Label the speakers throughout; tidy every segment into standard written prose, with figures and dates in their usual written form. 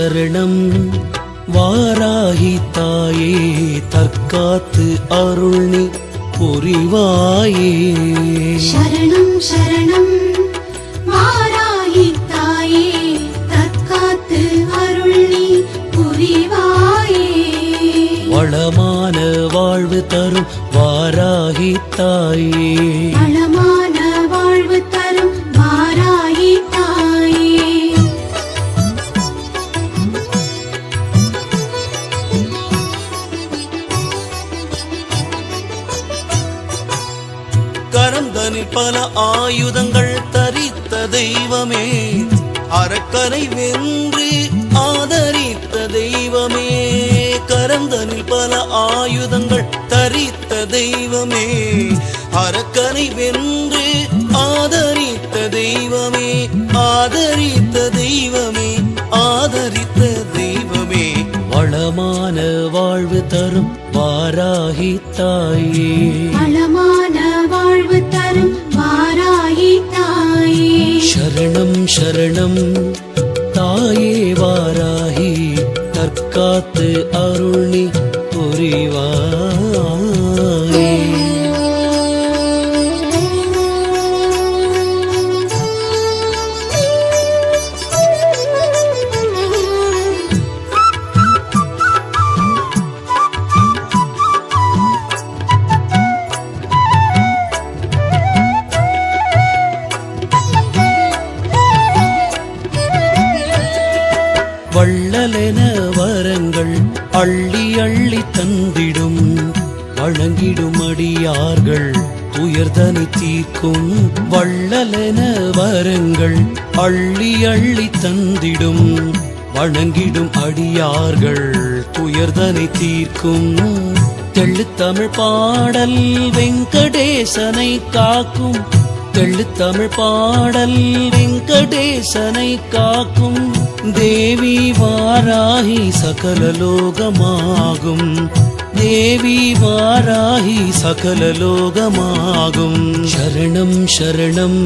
Speaker 1: சரணம் வாராகி தாயே தற்காத்து அருள்நி புரிவாயே.
Speaker 2: சரணம் சரணம் வாராகி தாயே தற்காத்து அருள்நி புரிவாயே.
Speaker 1: வளமான வாழ்வு தரும் வாராகி தாயே,
Speaker 2: வளமான வாழ்வு தரும் வாராகி தாயே.
Speaker 1: கரந்தனில் பல ஆயுதங்கள் தரித்த தெய்வமே, அரக்கனை வென்று ஆதரித்த தெய்வமே. கரந்தனில் பல ஆயுதங்கள் தரித்த தெய்வமே, அரக்கனை வென்று ஆதரித்த தெய்வமே. ஆதரித்த தெய்வமே, ஆதரித்த தெய்வமே. வளமான வாழ்வு தரும் வாராகி தாயே,
Speaker 2: வளமான வாழ்வு தரும் வாராகி தாயே.
Speaker 1: சரணம் சரணம் தாயே வாராகி தற்காத்து அருள்நி புரிவாயே. வள்ளலென வரங்கள் அள்ளி அள்ளி தந்திடும், வணங்கிடும் அடியார்கள் துயர்தனை தீர்க்கும். வள்ளலென வரங்கள் அள்ளி அள்ளி தந்திடும், வணங்கிடும் அடியார்கள் துயர்தனை தீர்க்கும். தெள்ளுத்தமிழ் பாடல் வெங்கடேசனை காக்கும், தெள்ளுத்தமிழ் பாடல் வெங்கடேசனை காக்கும். தேவி வாராகி சகல லோகமாகும், தேவி வாராகி சகல லோகமாகும். சரணம் சரணம்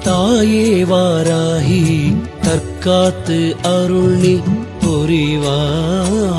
Speaker 1: தாயே வாராகி தற்காத்து அருள்நி புரிவாயே.